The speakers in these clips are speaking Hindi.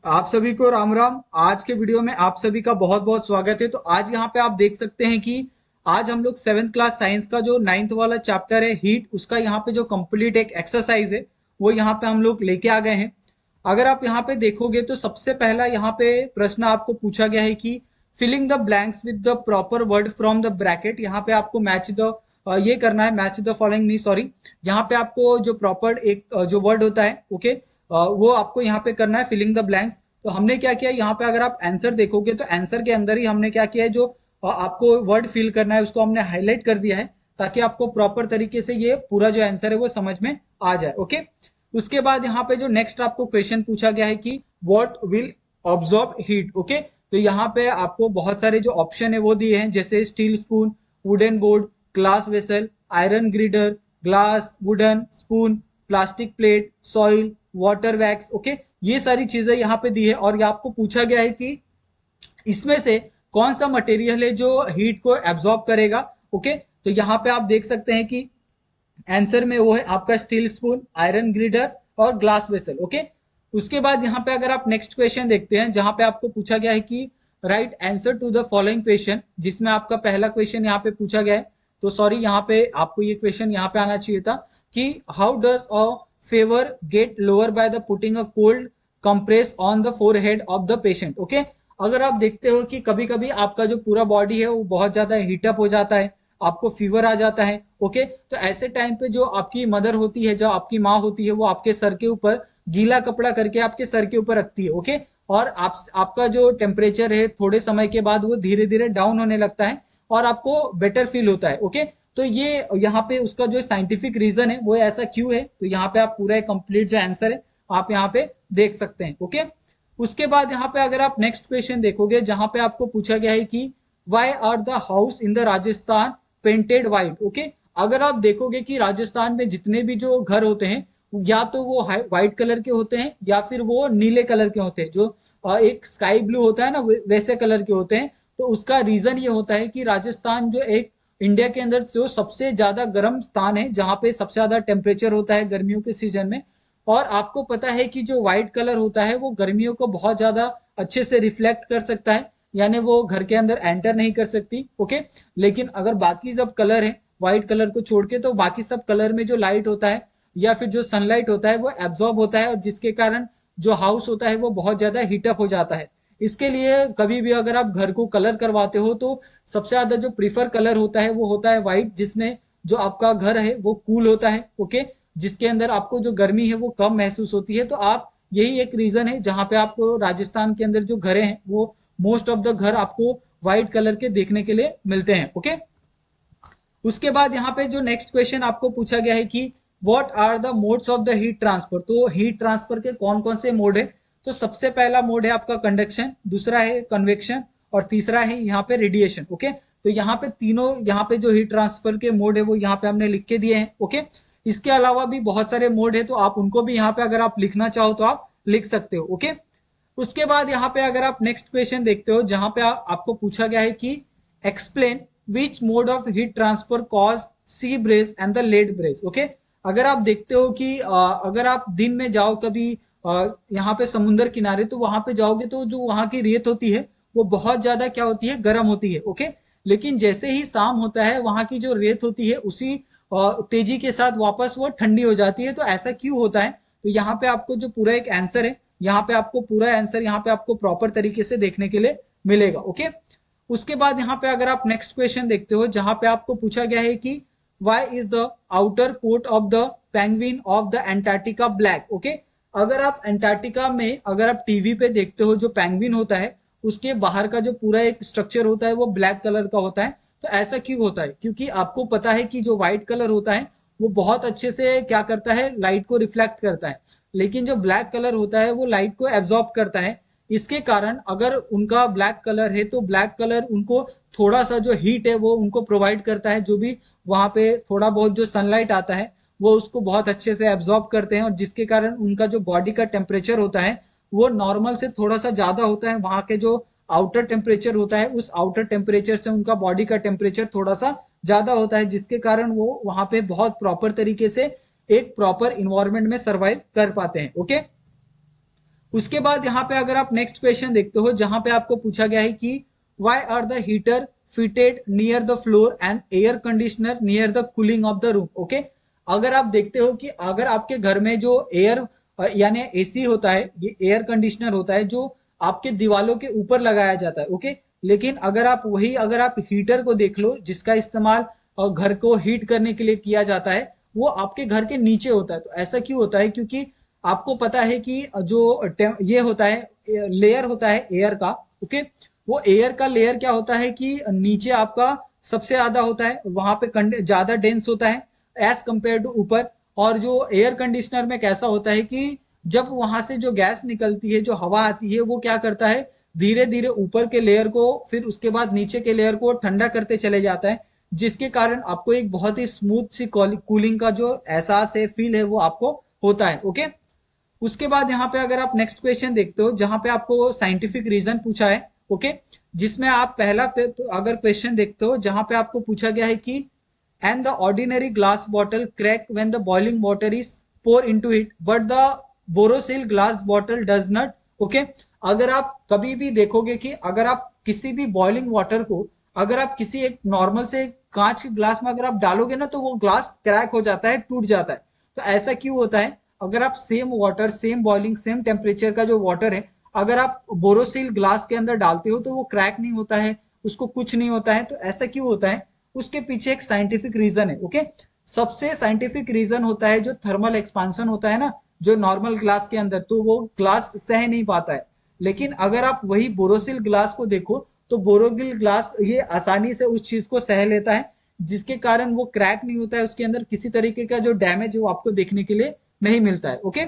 आप सभी को राम राम। आज के वीडियो में आप सभी का बहुत बहुत स्वागत है। तो आज यहाँ पे आप देख सकते हैं कि आज हम लोग 7th क्लास साइंस का जो 9th वाला चैप्टर है हीट, उसका यहाँ पे जो कंप्लीट एक एक्सरसाइज है वो यहाँ पे हम लोग लेके आ गए हैं। अगर आप यहाँ पे देखोगे तो सबसे पहला यहाँ पे प्रश्न आपको पूछा गया है कि filling the blanks with the proper word from the bracket. यहाँ पे आपको मैच द ये करना है, मैच द फॉलोइंग नहीं, सॉरी, यहाँ पे आपको जो प्रॉपर एक जो वर्ड होता है, ओके, वो आपको यहाँ पे करना है, फिलिंग द ब्लैंक्स। तो हमने क्या किया यहाँ पे, अगर आप आंसर देखोगे तो आंसर के अंदर ही हमने क्या किया है, जो आपको वर्ड फिल करना है उसको हमने हाईलाइट कर दिया है, ताकि आपको प्रॉपर तरीके से ये पूरा जो आंसर है वो समझ में आ जाए। ओके, उसके बाद यहाँ पे जो नेक्स्ट आपको क्वेश्चन पूछा गया है कि what will absorb heat. Okay, तो यहाँ पे आपको बहुत सारे जो ऑप्शन है वो दिए हैं, जैसे steel spoon, wooden board, glass vessel, iron girder, glass, wooden spoon, plastic plate, soil, water wax. Okay, ये सारी चीजें यहाँ पे दी है और ये आपको पूछा गया है कि इसमें से कौन सा मटेरियल है जो हीट को एब्जॉर्ब करेगा। ओके, तो यहाँ पे आप देख सकते हैं कि आंसर में वो है आपका स्टील स्पून, आयरन ग्रिडर और ग्लास वेसल। ओके, उसके बाद यहाँ पे अगर आप नेक्स्ट क्वेश्चन देखते हैं, जहां पे आपको पूछा गया है कि right answer to the following question, जिसमें आपका पहला क्वेश्चन यहाँ पे पूछा गया है। तो सॉरी, यहाँ पे आपको ये क्वेश्चन यहाँ पे आना चाहिए था कि how does a fever get lower by the putting a cold compress on the forehead of the patient. Okay, अगर आप देखते हो कि कभी कभी आपका जो पूरा बॉडी है वो बहुत ज्यादा हीटअप हो जाता है, आपको फीवर आ जाता है। ओके, तो ऐसे टाइम पे जो आपकी मदर होती है, जो आपकी माँ होती है, वो आपके सर के ऊपर गीला कपड़ा करके आपके सर के ऊपर रखती है। ओके, और आपका जो टेम्परेचर है थोड़े समय के बाद वो धीरे धीरे डाउन होने लगता है और आपको बेटर फील होता है। ओके, तो ये यहाँ पे उसका जो साइंटिफिक रीजन है वो ऐसा क्यों है, तो यहाँ पे आप पूरा कंप्लीट जो आंसर है आप यहाँ पे देख सकते हैं। ओके, उसके बाद यहाँ पे अगर आप नेक्स्ट क्वेश्चन देखोगे, जहां पे आपको पूछा गया है कि why are the house in the Rajasthan painted white. Okay, अगर आप देखोगे कि राजस्थान में जितने भी जो घर होते हैं, या तो वो व्हाइट कलर के होते हैं या फिर वो नीले कलर के होते हैं, जो एक स्काई ब्लू होता है ना, वैसे कलर के होते हैं। तो उसका रीजन ये होता है कि राजस्थान जो एक इंडिया के अंदर जो सबसे ज्यादा गर्म स्थान है, जहां पे सबसे ज्यादा टेम्परेचर होता है गर्मियों के सीजन में। और आपको पता है कि जो व्हाइट कलर होता है वो गर्मियों को बहुत ज्यादा अच्छे से रिफ्लेक्ट कर सकता है, यानी वो घर के अंदर एंटर नहीं कर सकती। ओके, लेकिन अगर बाकी सब कलर है व्हाइट कलर को छोड़ के, तो बाकी सब कलर में जो लाइट होता है या फिर जो सनलाइट होता है वो एब्जॉर्ब होता है, और जिसके कारण जो हाउस होता है वो बहुत ज्यादा हीटअप हो जाता है। इसके लिए कभी भी अगर आप घर को कलर करवाते हो तो सबसे ज्यादा जो प्रीफर कलर होता है वो होता है व्हाइट, जिसमें जो आपका घर है वो कूल होता है। ओके, जिसके अंदर आपको जो गर्मी है वो कम महसूस होती है। तो आप, यही एक रीजन है जहां पे आपको राजस्थान के अंदर जो घरें हैं वो मोस्ट ऑफ द घर आपको व्हाइट कलर के देखने के लिए मिलते हैं। ओके, उसके बाद यहाँ पे जो नेक्स्ट क्वेश्चन आपको पूछा गया है कि what are the modes of the heat transfer. तो हीट ट्रांसफर के कौन कौन से मोड है, तो सबसे पहला मोड है आपका कंडक्शन, दूसरा है कन्वेक्शन और तीसरा है यहाँ पे रेडिएशन। ओके, तो यहाँ पे तीनों, यहाँ पे जो हीट ट्रांसफर के मोड है वो यहाँ पे हमने लिख के दिए हैं। ओके, इसके अलावा भी बहुत सारे मोड है, तो आप उनको भी यहाँ पे अगर आप लिखना चाहो तो आप लिख सकते हो। ओके, उसके बाद यहाँ पे अगर आप नेक्स्ट क्वेश्चन देखते हो, जहां पे आपको पूछा गया है कि explain which mode of heat transfer cause sea breeze and the land breeze. Okay, अगर आप देखते हो कि अगर आप दिन में जाओ कभी यहाँ पे समुन्द्र किनारे, तो वहां पे जाओगे तो जो वहां की रेत होती है वो बहुत ज्यादा क्या होती है, गर्म होती है। ओके, लेकिन जैसे ही शाम होता है वहां की जो रेत होती है उसी तेजी के साथ वापस वो ठंडी हो जाती है। तो ऐसा क्यों होता है, तो यहाँ पे आपको जो पूरा एक आंसर है, यहाँ पे आपको पूरा आंसर यहाँ पे आपको प्रॉपर तरीके से देखने के लिए मिलेगा। ओके, उसके बाद यहाँ पे अगर आप नेक्स्ट क्वेश्चन देखते हो, जहां पे आपको पूछा गया है कि why is the outer coat of the penguin of the Antarctica black. Okay, अगर आप एंटार्क्टिका में अगर आप टीवी पे देखते हो, जो पेंगुइन होता है उसके बाहर का जो पूरा एक स्ट्रक्चर होता है वो ब्लैक कलर का होता है। तो ऐसा क्यों होता है, क्योंकि आपको पता है कि जो व्हाइट कलर होता है वो बहुत अच्छे से क्या करता है, लाइट को रिफ्लेक्ट करता है, लेकिन जो ब्लैक कलर होता है वो लाइट को एब्जॉर्ब करता है। इसके कारण अगर उनका ब्लैक कलर है तो ब्लैक कलर उनको थोड़ा सा जो हीट है वो उनको प्रोवाइड करता है, जो भी वहां पे थोड़ा बहुत जो सनलाइट आता है वो उसको बहुत अच्छे से एब्जॉर्ब करते हैं, और जिसके कारण उनका जो बॉडी का टेम्परेचर होता है वो नॉर्मल से थोड़ा सा ज्यादा होता है। वहां के जो आउटर टेम्परेचर होता है उस आउटर टेम्परेचर से उनका बॉडी का टेम्परेचर थोड़ा सा ज्यादा होता है, जिसके कारण वो वहां पे बहुत प्रॉपर तरीके से एक प्रॉपर इन्वायरमेंट में सर्वाइव कर पाते हैं। ओके, उसके बाद यहाँ पे अगर आप नेक्स्ट क्वेश्चन देखते हो जहां पे आपको पूछा गया है कि why are the heater fitted near the floor and air conditioner near the cooling of the room. Okay, अगर आप देखते हो कि अगर आपके घर में जो एयर यानी एसी होता है, ये एयर कंडीशनर होता है जो आपके दीवालों के ऊपर लगाया जाता है। ओके, लेकिन अगर आप हीटर को देख लो जिसका इस्तेमाल घर को हीट करने के लिए किया जाता है, वो आपके घर के नीचे होता है। तो ऐसा क्यों होता है? क्योंकि आपको पता है कि जो ये होता है लेयर होता है एयर का। ओके, वो एयर का लेयर क्या होता है कि नीचे आपका सबसे ज्यादा होता है, वहां पे ज्यादा डेंस होता है एज कंपेयर टू ऊपर। और जो एयर कंडीशनर में कैसा होता है कि जब वहां से जो गैस निकलती है, जो हवा आती है, वो क्या करता है धीरे धीरे ऊपर के लेयर को, फिर उसके बाद नीचे के लेयर को ठंडा करते चले जाता है, जिसके कारण आपको एक बहुत ही स्मूथ सी कूलिंग का जो एहसास है, फील है, वो आपको होता है। ओके, उसके बाद यहाँ पे अगर आप नेक्स्ट क्वेश्चन देखते हो जहां पे आपको साइंटिफिक रीजन पूछा है। ओके, जिसमें आप अगर क्वेश्चन देखते हो जहां पे आपको पूछा गया है कि and the ordinary glass bottle crack when the boiling water is pour into it but the Borosil glass bottle does not. Okay, अगर आप कभी भी देखोगे कि अगर आप किसी भी बॉइलिंग वाटर को अगर आप किसी एक नॉर्मल से कांच के ग्लास में अगर आप डालोगे ना, तो वो ग्लास क्रैक हो जाता है, टूट जाता है। तो ऐसा क्यों होता है? अगर आप same water, same boiling, same temperature का जो वाटर है, अगर आप बोरोसिल ग्लास के अंदर डालते हो तो वो क्रैक नहीं होता है, उसको कुछ नहीं होता है। तो ऐसा क्यों होता है? उसके पीछे एक साइंटिफिक रीजन है। ओके, सबसे साइंटिफिक रीजन होता है जो थर्मल एक्सपांशन होता है ना, जो नॉर्मल ग्लास के अंदर, तो वो ग्लास सह नहीं पाता है। लेकिन अगर आप वही बोरोसिल ग्लास को देखो, तो बोरोसिल ग्लास ये आसानी से उस चीज को सह लेता है, जिसके कारण वो क्रैक नहीं होता है, उसके अंदर किसी तरीके का जो डैमेज है वो आपको देखने के लिए नहीं मिलता है। ओके,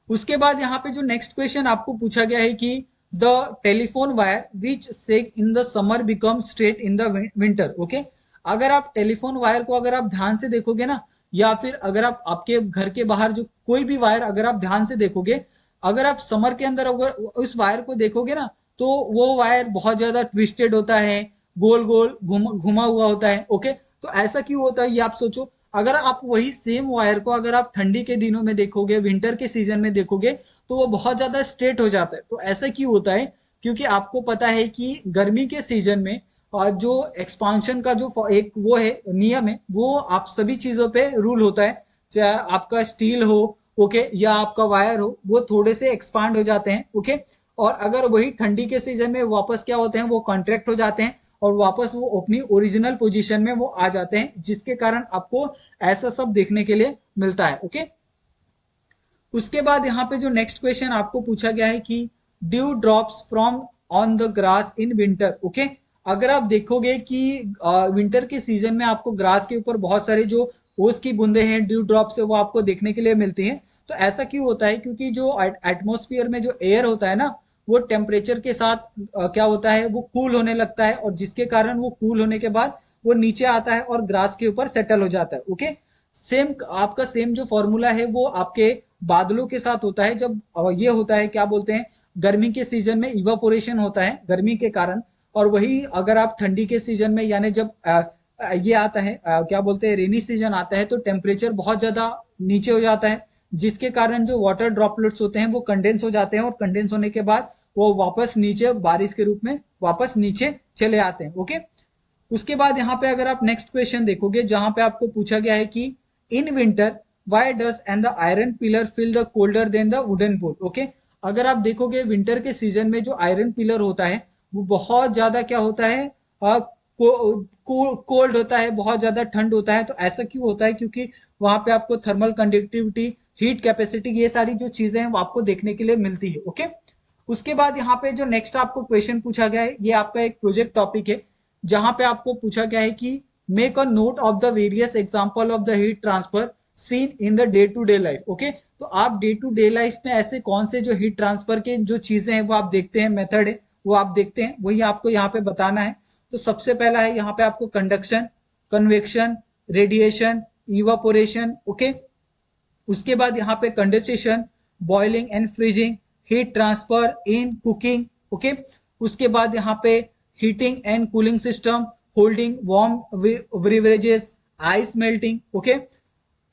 उसके बाद यहाँ पे जो नेक्स्ट क्वेश्चन आपको पूछा गया है कि the telephone wire which सेग in the summer become straight in the winter. Okay, अगर आप टेलीफोन वायर को अगर आप ध्यान से देखोगे ना, या फिर अगर आप आपके घर के बाहर जो कोई भी वायर अगर आप ध्यान से देखोगे, अगर आप समर के अंदर अगर उस वायर को देखोगे ना, तो वो वायर बहुत ज्यादा ट्विस्टेड होता है, गोल गोल घुमा हुआ होता है। ओके, तो ऐसा क्यों होता है ये आप सोचो। अगर आप वही सेम वायर को अगर आप ठंडी के दिनों में देखोगे, विंटर के सीजन में देखोगे, तो वो बहुत ज्यादा स्ट्रेट हो जाता है। तो ऐसा क्यों होता है? क्योंकि आपको पता है कि गर्मी के सीजन में जो एक्सपांशन का जो एक वो है नियम है, वो आप सभी चीजों पे रूल होता है। चाहे आपका स्टील हो, ओके, या आपका वायर हो, वो थोड़े से एक्सपांड हो जाते हैं। ओके, और अगर वही ठंडी के सीजन में वापस क्या होते हैं, वो कॉन्ट्रैक्ट हो जाते हैं और वापस वो अपनी ओरिजिनल पोजीशन में वो आ जाते हैं, जिसके कारण आपको ऐसा सब देखने के लिए मिलता है। ओके, उसके बाद यहाँ पे जो नेक्स्ट क्वेश्चन आपको पूछा गया है कि due drops from on the grass in winter. Okay, अगर आप देखोगे कि विंटर के सीजन में आपको ग्रास के ऊपर बहुत सारे जो ओस की बूंदे हैं, ड्यू ड्रॉप्स है, वो आपको देखने के लिए मिलती हैं। तो ऐसा क्यों होता है? क्योंकि जो एटमोस्फियर में जो एयर होता है ना, वो टेम्परेचर के साथ क्या होता है, वो कूल होने लगता है, और जिसके कारण वो कूल होने के बाद वो नीचे आता है और ग्रास के ऊपर सेटल हो जाता है। ओके, सेम आपका सेम जो फॉर्मूला है वो आपके बादलों के साथ होता है। जब ये होता है, क्या बोलते हैं, गर्मी के सीजन में इवापोरेशन होता है गर्मी के कारण, और वही अगर आप ठंडी के सीजन में यानी जब ये आता है, क्या बोलते हैं, रेनी सीजन आता है, तो टेम्परेचर बहुत ज्यादा नीचे हो जाता है, जिसके कारण जो वाटर ड्रॉपलेट्स होते हैं वो कंडेंस हो जाते हैं, और कंडेंस होने के बाद वो वापस नीचे बारिश के रूप में वापस नीचे चले आते हैं। ओके, उसके बाद यहाँ पे अगर आप नेक्स्ट क्वेश्चन देखोगे जहां पे आपको पूछा गया है कि in winter why does and the iron pillar feel the colder than the wooden pole. Okay, अगर आप देखोगे विंटर के सीजन में जो आयरन पिलर होता है वो बहुत ज्यादा क्या होता है, कोल्ड होता है, बहुत ज्यादा ठंड होता है। तो ऐसा क्यों होता है? क्योंकि वहां पे आपको थर्मल कंडक्टिविटी, हीट कैपेसिटी, ये सारी जो चीजें हैं वो आपको देखने के लिए मिलती है। ओके, उसके बाद यहाँ पे जो नेक्स्ट आपको क्वेश्चन पूछा गया है, ये आपका एक प्रोजेक्ट टॉपिक है, जहां पे आपको पूछा गया है कि make a note of the various example of the heat transfer seen in the day to day life. Okay, तो आप डे टू डे लाइफ में ऐसे कौन से जो हीट ट्रांसफर के जो चीजें हैं वो आप देखते हैं, मेथड है वो आप देखते हैं, वही आपको यहाँ पे बताना है। तो सबसे पहला है यहाँ पे आपको conduction, convection, radiation, evaporation. Okay, उसके बाद यहाँ पे condensation, boiling and freezing, heat transfer in cooking. Okay, उसके बाद यहाँ पे heating and cooling system, holding warm beverages, ice melting. Okay,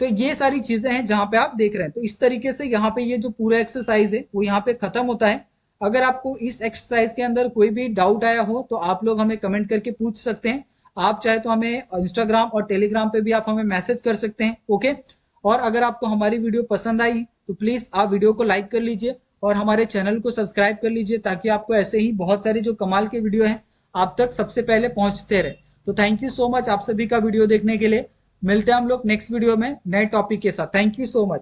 तो ये सारी चीजें हैं जहां पे आप देख रहे हैं। तो इस तरीके से यहाँ पे ये जो पूरा एक्सरसाइज है वो यहाँ पे खत्म होता है। अगर आपको इस एक्सरसाइज के अंदर कोई भी डाउट आया हो तो आप लोग हमें कमेंट करके पूछ सकते हैं। आप चाहे तो हमें इंस्टाग्राम और टेलीग्राम पे भी आप हमें मैसेज कर सकते हैं। ओके। और अगर आपको हमारी वीडियो पसंद आई तो प्लीज आप वीडियो को लाइक कर लीजिए और हमारे चैनल को सब्सक्राइब कर लीजिए, ताकि आपको ऐसे ही बहुत सारे जो कमाल के वीडियो हैं आप तक सबसे पहले पहुंचते रहे। तो थैंक यू सो मच आप सभी का वीडियो देखने के लिए। मिलते हैं हम लोग नेक्स्ट वीडियो में नए टॉपिक के साथ। Thank you so much.